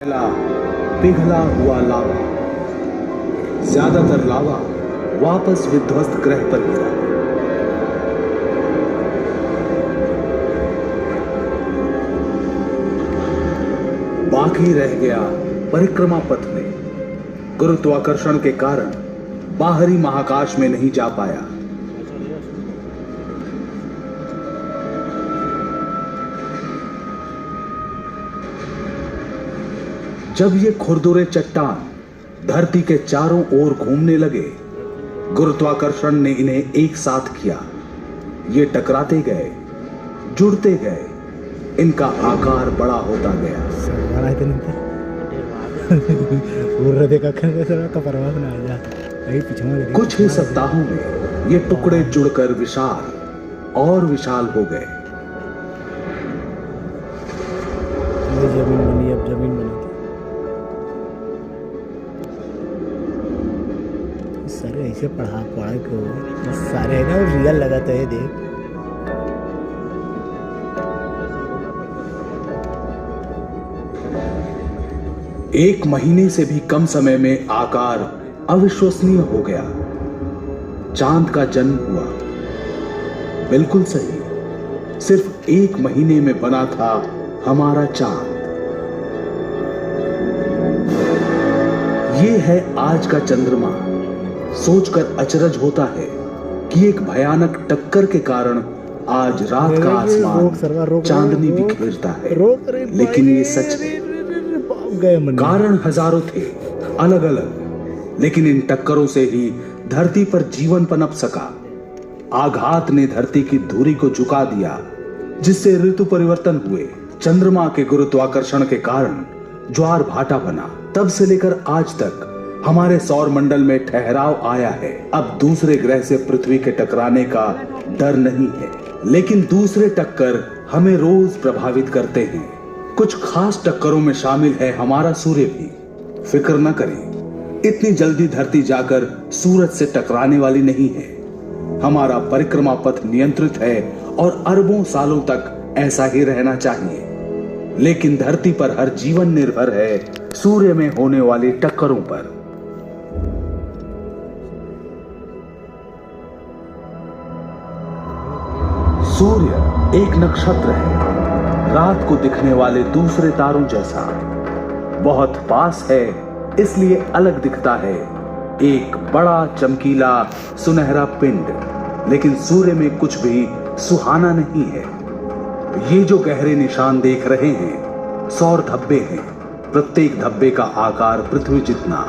पहला पिघला हुआ लावा, ज्यादातर लावा वापस विध्वस्त ग्रह पर गिरा। बाकी रह गया परिक्रमा पथ में गुरुत्वाकर्षण के कारण बाहरी महाकाश में नहीं जा पाया। जब ये खुरदुरे चट्टान धरती के चारों ओर घूमने लगे, गुरुत्वाकर्षण ने इन्हें एक साथ किया। ये टकराते गए, जुड़ते गए, इनका आकार बड़ा होता गया। कुछ ही सप्ताहों में ये टुकड़े जुड़कर विशाल और विशाल हो गए। जमीन बनी, अब जमीन बनी। सारे ऐसे पढ़ा को सारे है ना, रियल लगाता है। देख एक महीने से भी कम समय में आकार अविश्वसनीय हो गया। चांद का जन्म हुआ। बिल्कुल सही, सिर्फ एक महीने में बना था हमारा चांद। ये है आज का चंद्रमा। सोचकर अचरज होता है कि एक भयानक टक्कर के कारण आज रात का आसमान चांदनी बिखेरता है, लेकिन ये सच है। कारण हजारों थे, अलग अलग, लेकिन इन टक्करों से ही धरती पर जीवन पनप सका। आघात ने धरती की धुरी को झुका दिया, जिससे ऋतु परिवर्तन हुए। चंद्रमा के गुरुत्वाकर्षण के कारण ज्वार भाटा बना। तब से लेकर आज तक हमारे सौर मंडल में ठहराव आया है। अब दूसरे ग्रह से पृथ्वी के टकराने का डर नहीं है, लेकिन दूसरे टक्कर हमें रोज प्रभावित करते हैं। कुछ खास टक्करों में शामिल है हमारा सूर्य भी। फिक्र न करें, इतनी जल्दी धरती जाकर सूरज से टकराने वाली नहीं है। हमारा परिक्रमा पथ नियंत्रित है और अरबों सालों तक ऐसा ही रहना चाहिए। लेकिन धरती पर हर जीवन निर्भर है सूर्य में होने वाली टक्करों पर। सूर्य एक नक्षत्र है, रात को दिखने वाले दूसरे तारों जैसा। बहुत पास है, इसलिए अलग दिखता है। एक बड़ा चमकीला सुनहरा पिंड, लेकिन सूर्य में कुछ भी सुहाना नहीं है। ये जो गहरे निशान देख रहे हैं, सौर धब्बे हैं। प्रत्येक धब्बे का आकार पृथ्वी जितना।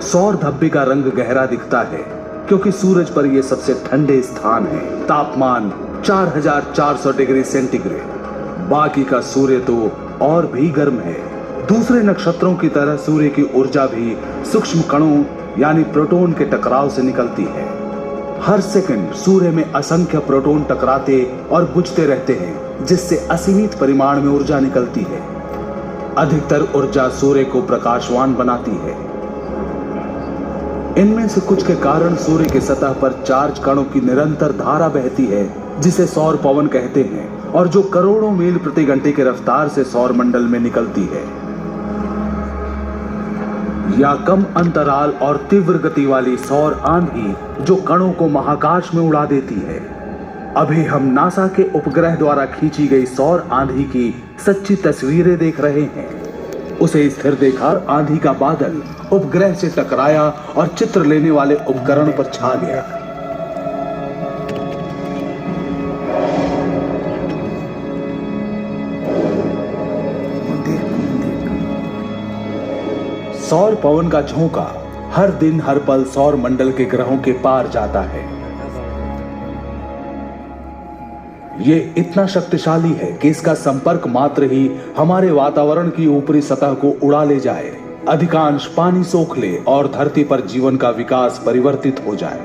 सौर धब्बे का रंग गहरा दिखता है क्योंकि सूरज पर यह सबसे ठंडे स्थान है। तापमान 4400 डिग्री सेंटीग्रेड। बाकी का सूर्य तो और भी गर्म है। दूसरे नक्षत्रों की तरह सूर्य की ऊर्जा भी सूक्ष्म कणों यानी प्रोटॉन के टकराव से निकलती है। हर सेकंड सूर्य में असंख्य प्रोटॉन टकराते और बुझते रहते हैं, जिससे असीमित परिमाण में ऊर्जा निकलती है। अधिकतर ऊर्जा सूर्य को प्रकाशवान बनाती है। इनमें से कुछ के कारण सूर्य की सतह पर चार्ज कणों की निरंतर धारा बहती है, जिसे सौर पवन कहते हैं, और जो करोड़ों मील प्रति घंटे की रफ्तार से सौर मंडल में निकलती है। या कम अंतराल और तीव्र गति वाली सौर आंधी जो कणों को महाकाश में उड़ा देती है। अभी हम नासा के उपग्रह द्वारा खींची गई सौर आंधी की सच्ची तस्वीरें देख रहे हैं। उसे स्थिर देखा, आंधी का बादल उपग्रह से टकराया और चित्र लेने वाले उपकरण पर छा गया। सौर पवन का झोंका हर दिन हर पल सौर मंडल के ग्रहों के पार जाता है। ये इतना शक्तिशाली है कि इसका संपर्क मात्र ही हमारे वातावरण की ऊपरी सतह को उड़ा ले जाए, अधिकांश पानी सोख ले और धरती पर जीवन का विकास परिवर्तित हो जाए।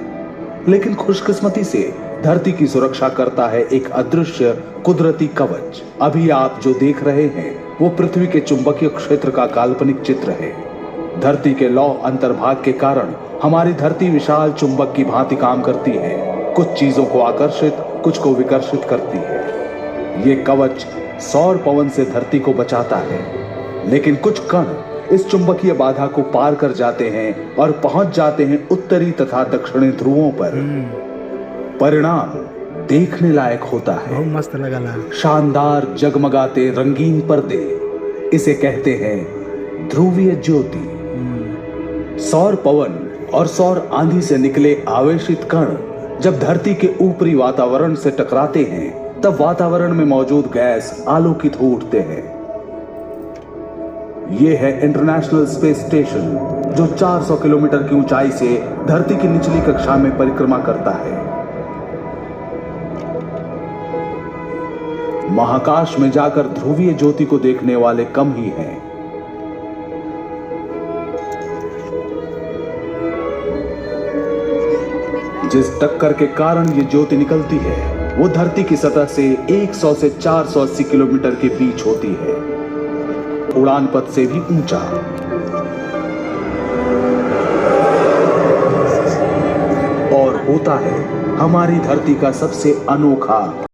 लेकिन खुशकिस्मती से धरती की सुरक्षा करता है एक अदृश्य कुदरती कवच। अभी आप जो देख रहे हैं वो पृथ्वी के चुंबकीय क्षेत्र का काल्पनिक चित्र है। धरती के लौ अंतर्भाग के कारण हमारी धरती विशाल चुंबक की भांति काम करती है। कुछ चीजों को आकर्षित, कुछ को विकर्षित करती है। ये कवच सौर पवन से धरती को बचाता है। लेकिन कुछ कण इस चुंबकीय बाधा को पार कर जाते हैं और पहुंच जाते हैं उत्तरी तथा दक्षिणी ध्रुवों पर। परिणाम देखने लायक होता है। बहुत मस्त लगा ला। शानदार जगमगाते रंगीन पर्दे, इसे कहते हैं ध्रुवीय ज्योति। सौर पवन और सौर आंधी से निकले आवेशित कण जब धरती के ऊपरी वातावरण से टकराते हैं तब वातावरण में मौजूद गैस आलोकित हो उठते हैं। यह है इंटरनेशनल स्पेस स्टेशन जो 400 किलोमीटर की ऊंचाई से धरती की निचली कक्षा में परिक्रमा करता है। महाकाश में जाकर ध्रुवीय ज्योति को देखने वाले कम ही हैं। जिस टक्कर के कारण ये ज्योति निकलती है वो धरती की सतह से 100 से 480 किलोमीटर के बीच होती है, उड़ान पथ से भी ऊंचा। और होता है हमारी धरती का सबसे अनोखा